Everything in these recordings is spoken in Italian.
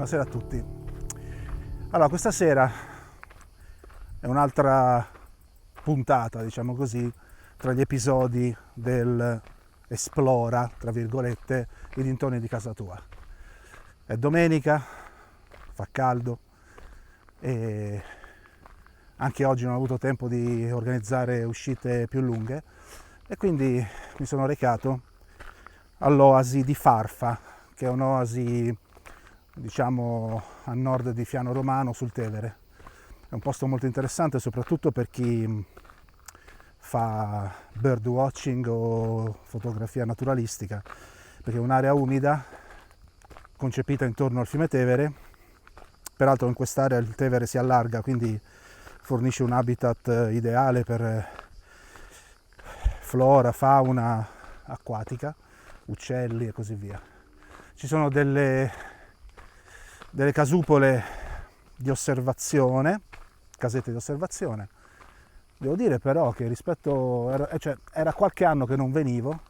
buonasera a tutti. Allora, questa sera è un'altra puntata, diciamo così, tra gli episodi del Esplora, tra virgolette, i dintorni di casa tua. È domenica, fa caldo e anche oggi non ho avuto tempo di organizzare uscite più lunghe e quindi mi sono recato all'oasi di Farfa, che è un'oasi, diciamo, a nord di Fiano Romano sul Tevere. È un posto molto interessante soprattutto per chi fa bird watching o fotografia naturalistica, perché è un'area umida concepita intorno al fiume Tevere. Peraltro in quest'area il Tevere si allarga, quindi fornisce un habitat ideale per flora, fauna acquatica, uccelli e così via. Ci sono delle casupole di osservazione, casette di osservazione. Devo dire però che era qualche anno che non venivo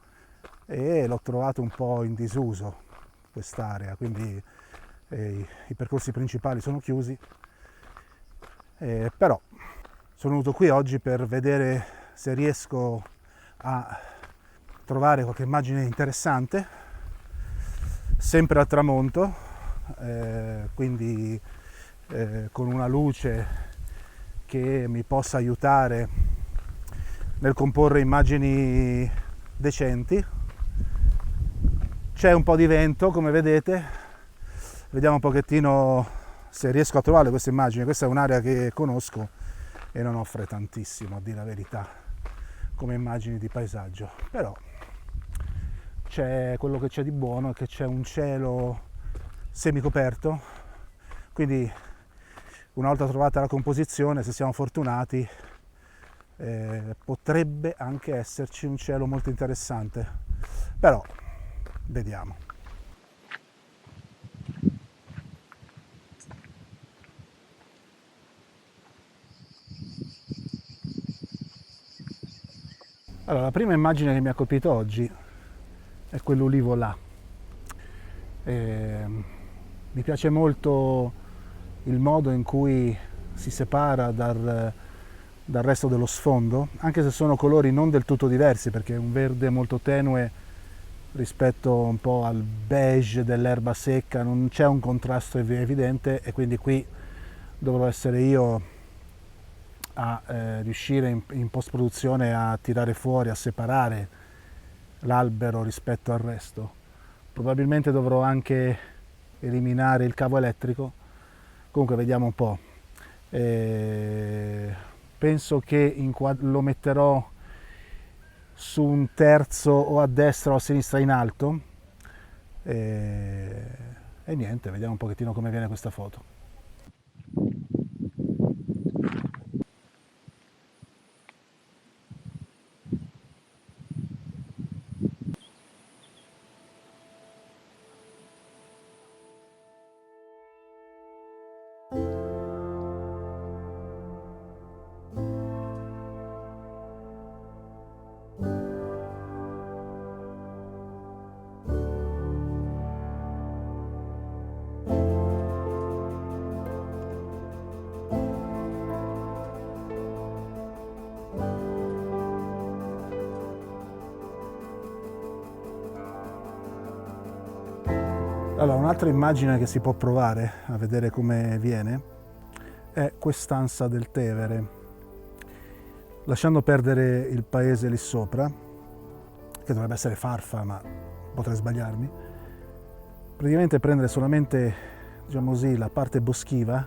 e l'ho trovato un po' in disuso quest'area, quindi i percorsi principali sono chiusi, però sono venuto qui oggi per vedere se riesco a trovare qualche immagine interessante, sempre al tramonto, quindi con una luce che mi possa aiutare nel comporre immagini decenti. C'è un po' di vento, come vedete, vediamo un pochettino se riesco a trovare queste immagini. Questa è un'area che conosco e non offre tantissimo, a dire la verità, come immagini di paesaggio, però c'è quello che c'è di buono, è che c'è un cielo semicoperto, quindi una volta trovata la composizione, se siamo fortunati, potrebbe anche esserci un cielo molto interessante, però vediamo. Allora, la prima immagine che mi ha colpito oggi è quell'ulivo là. Mi piace molto il modo in cui si separa dal resto dello sfondo, anche se sono colori non del tutto diversi, perché è un verde molto tenue rispetto un po' al beige dell'erba secca, non c'è un contrasto evidente e quindi qui dovrò essere io a riuscire in post-produzione a tirare fuori, a separare l'albero rispetto al resto. Probabilmente dovrò anche eliminare il cavo elettrico. Comunque vediamo un po'. Penso che lo metterò su un terzo o a destra o a sinistra in alto e niente, vediamo un pochettino come viene questa foto. Allora, un'altra immagine che si può provare a vedere come viene è quest'ansa del Tevere. Lasciando perdere il paese lì sopra, che dovrebbe essere Farfa, ma potrei sbagliarmi, praticamente prendere solamente, diciamo così, la parte boschiva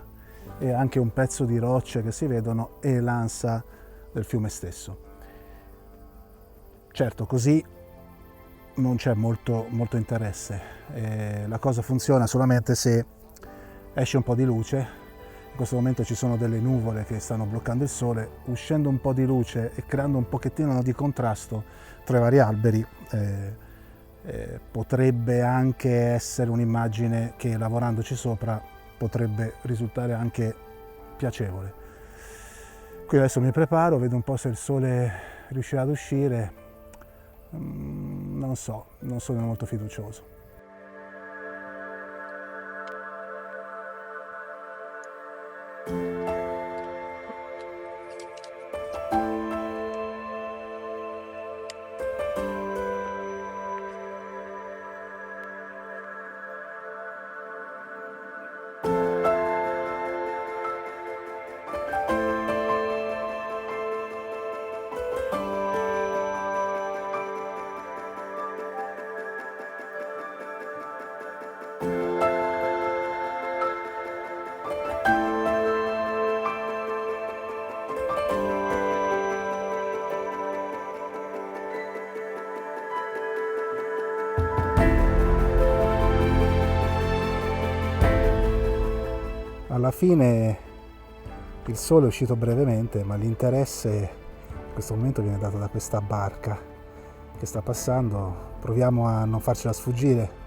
e anche un pezzo di rocce che si vedono e l'ansa del fiume stesso. Certo, così non c'è molto interesse. La cosa funziona solamente se esce un po' di luce. In questo momento ci sono delle nuvole che stanno bloccando il sole. Uscendo un po' di luce e creando un pochettino di contrasto tra i vari alberi, potrebbe anche essere un'immagine che, lavorandoci sopra, potrebbe risultare anche piacevole. Qui adesso mi preparo, vedo un po' se il sole riuscirà ad uscire. Non so, non sono molto fiducioso. Alla fine il sole è uscito brevemente, ma l'interesse in questo momento viene dato da questa barca che sta passando. Proviamo a non farcela sfuggire.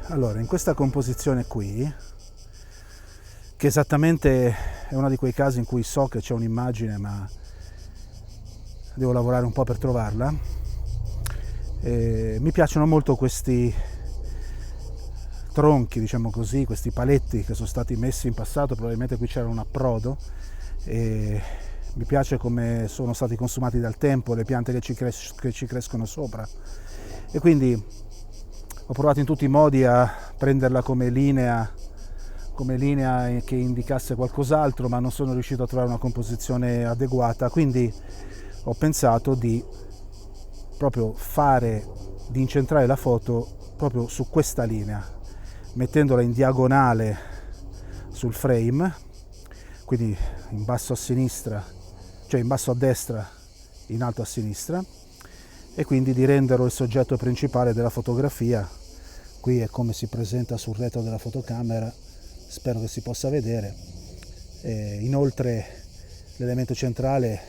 Allora, in questa composizione qui, che esattamente è uno di quei casi in cui so che c'è un'immagine ma devo lavorare un po' per trovarla, mi piacciono molto questi tronchi, diciamo così, questi paletti che sono stati messi in passato, probabilmente qui c'era un approdo, e mi piace come sono stati consumati dal tempo, le piante che ci crescono sopra, e quindi ho provato in tutti i modi a prenderla come linea che indicasse qualcos'altro, ma non sono riuscito a trovare una composizione adeguata, quindi ho pensato di incentrare la foto proprio su questa linea, mettendola in diagonale sul frame, quindi in basso a sinistra, cioè in basso a destra, in alto a sinistra, e quindi di renderlo il soggetto principale della fotografia. Qui è come si presenta sul retro della fotocamera, spero che si possa vedere. Inoltre l'elemento centrale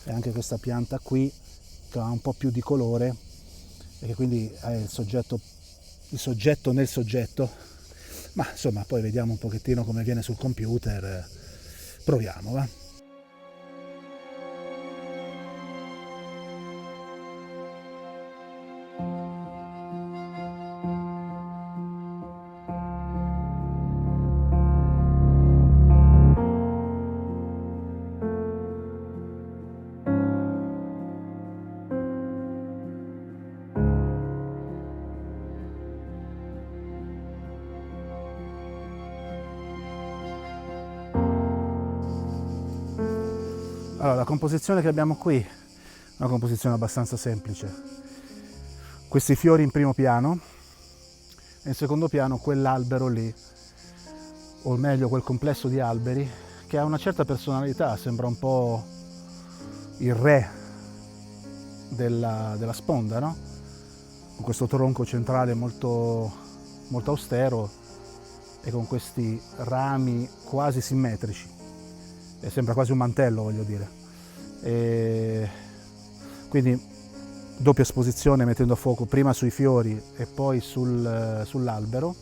è anche questa pianta qui, che ha un po' più di colore e che quindi è il soggetto nel soggetto, ma insomma poi vediamo un pochettino come viene sul computer, proviamo, va? Allora, la composizione che abbiamo qui è una composizione abbastanza semplice. Questi fiori in primo piano e in secondo piano quell'albero lì, o meglio quel complesso di alberi che ha una certa personalità, sembra un po' il re della sponda, no? Con questo tronco centrale molto, molto austero e con questi rami quasi simmetrici. Sembra quasi un mantello, voglio dire. Quindi doppia esposizione, mettendo a fuoco prima sui fiori e poi sull'albero.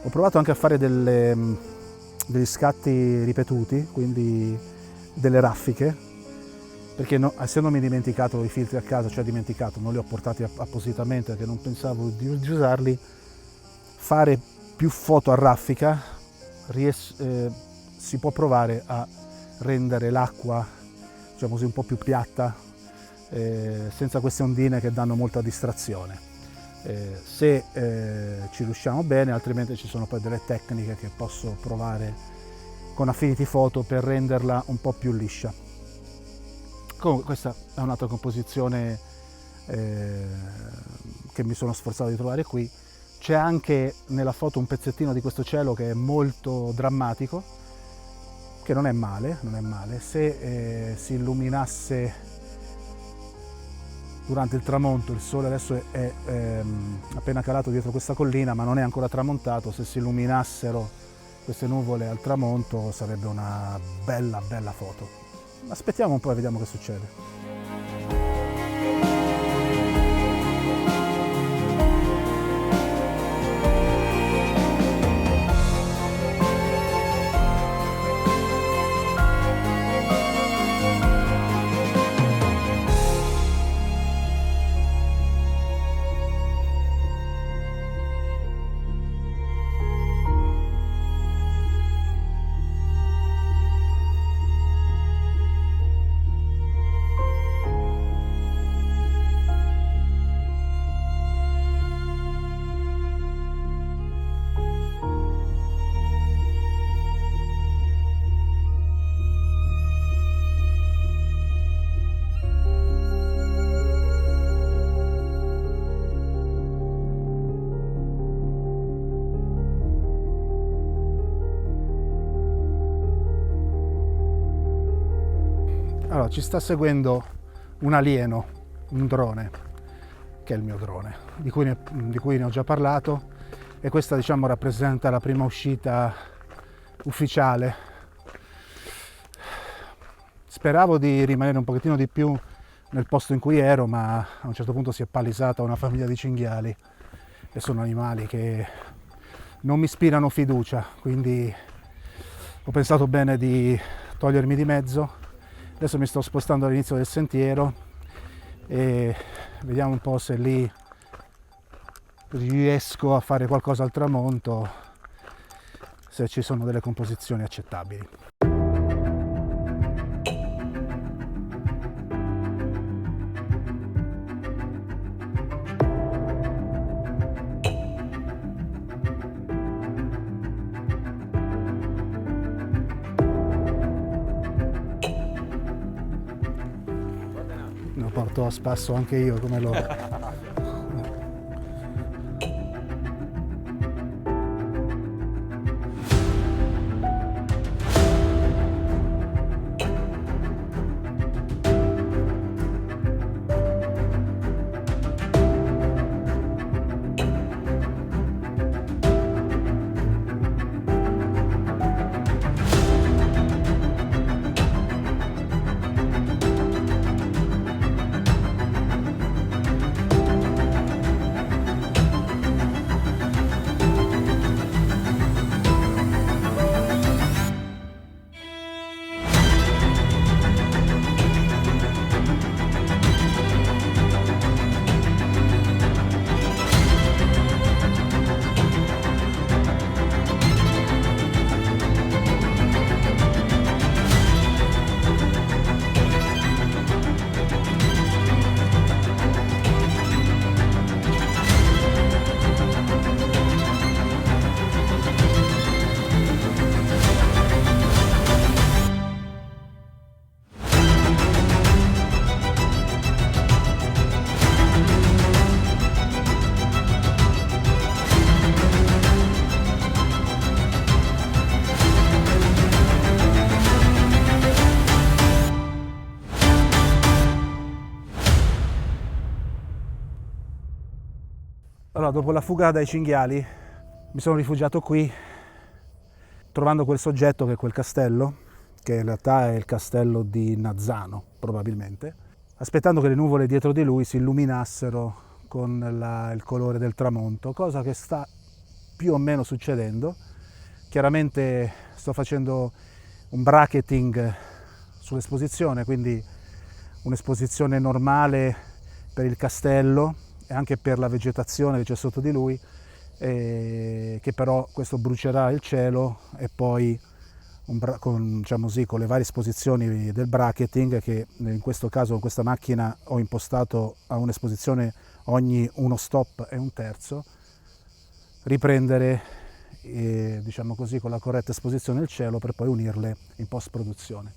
Ho provato anche a fare degli scatti ripetuti, quindi delle raffiche, perché essendomi dimenticato i filtri a casa, non li ho portati appositamente perché non pensavo di usarli, fare più foto a raffica si può provare a rendere l'acqua, diciamo così, un po' più piatta, senza queste ondine che danno molta distrazione. Se ci riusciamo bene, altrimenti ci sono poi delle tecniche che posso provare con Affinity Photo per renderla un po' più liscia. Comunque questa è un'altra composizione che mi sono sforzato di trovare qui. C'è anche nella foto un pezzettino di questo cielo che è molto drammatico, che non è male. Se si illuminasse durante il tramonto, il sole adesso è appena calato dietro questa collina, ma non è ancora tramontato, se si illuminassero queste nuvole al tramonto sarebbe una bella foto. Aspettiamo un po' e vediamo che succede. Allora, ci sta seguendo un alieno, un drone, che è il mio drone, di cui ne ho già parlato, e questa, diciamo, rappresenta la prima uscita ufficiale. Speravo di rimanere un pochettino di più nel posto in cui ero, ma a un certo punto si è palesata una famiglia di cinghiali e sono animali che non mi ispirano fiducia, quindi ho pensato bene di togliermi di mezzo. Adesso mi sto spostando all'inizio del sentiero e vediamo un po' se lì riesco a fare qualcosa al tramonto, se ci sono delle composizioni accettabili. Lo porto a spasso anche io come loro. Allora, dopo la fuga dai cinghiali, mi sono rifugiato qui, trovando quel soggetto che è quel castello, che in realtà è il castello di Nazzano, probabilmente, aspettando che le nuvole dietro di lui si illuminassero con il colore del tramonto, cosa che sta più o meno succedendo. Chiaramente sto facendo un bracketing sull'esposizione, quindi un'esposizione normale per il castello e anche per la vegetazione che c'è sotto di lui, che però questo brucerà il cielo, e poi diciamo così, con le varie esposizioni del bracketing, che in questo caso con questa macchina ho impostato a un'esposizione ogni uno stop e un terzo, riprendere diciamo così, con la corretta esposizione il cielo per poi unirle in post produzione.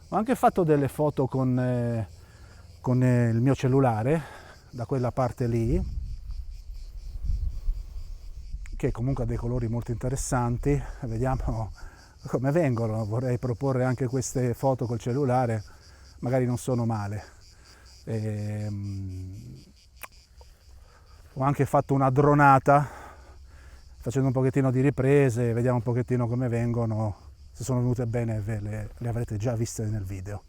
Ho anche fatto delle foto con il mio cellulare da quella parte lì, che comunque ha dei colori molto interessanti. Vediamo come vengono. Vorrei proporre anche queste foto col cellulare, magari non sono male. Ho anche fatto una dronata facendo un pochettino di riprese, vediamo un pochettino come vengono. Se sono venute bene le avrete già viste nel video.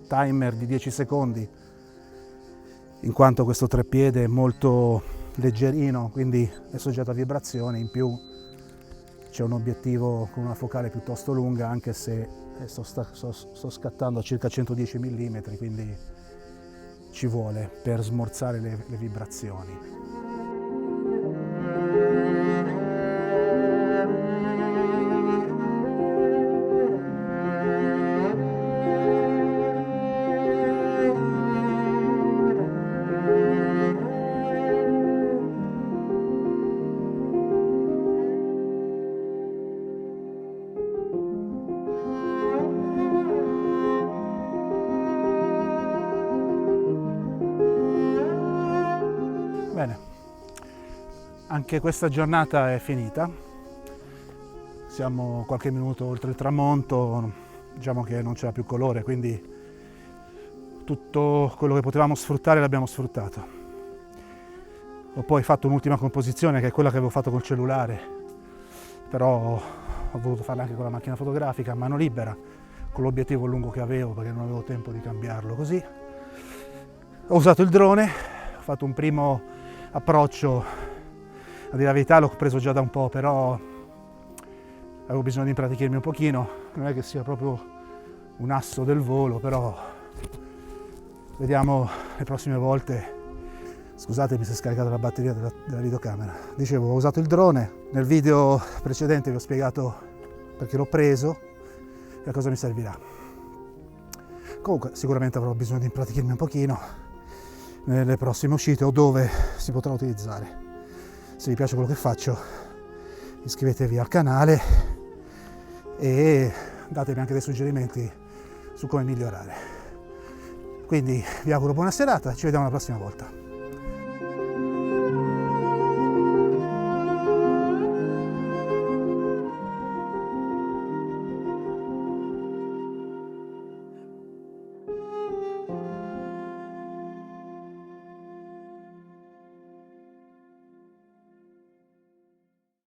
Timer di 10 secondi, in quanto questo treppiede è molto leggerino, quindi è soggetto a vibrazioni. In più c'è un obiettivo con una focale piuttosto lunga, anche se sto scattando a circa 110 mm, quindi ci vuole per smorzare le vibrazioni. anche questa giornata è finita, siamo qualche minuto oltre il tramonto, diciamo che non c'era più colore, quindi tutto quello che potevamo sfruttare l'abbiamo sfruttato. Ho poi fatto un'ultima composizione che è quella che avevo fatto col cellulare, però ho voluto farla anche con la macchina fotografica a mano libera, con l'obiettivo lungo che avevo perché non avevo tempo di cambiarlo così. Ho usato il drone, ho fatto un primo approccio, a dire la verità l'ho preso già da un po', però avevo bisogno di impraticharmi un pochino, non è che sia proprio un asso del volo, però vediamo le prossime volte. Scusate, mi si è scaricata la batteria della videocamera. Dicevo, ho usato il drone, nel video precedente vi ho spiegato perché l'ho preso e a cosa mi servirà. Comunque sicuramente avrò bisogno di impraticarmi un pochino nelle prossime uscite o dove si potrà utilizzare. Se vi piace quello che faccio, iscrivetevi al canale e datemi anche dei suggerimenti su come migliorare. Quindi vi auguro buona serata, ci vediamo la prossima volta.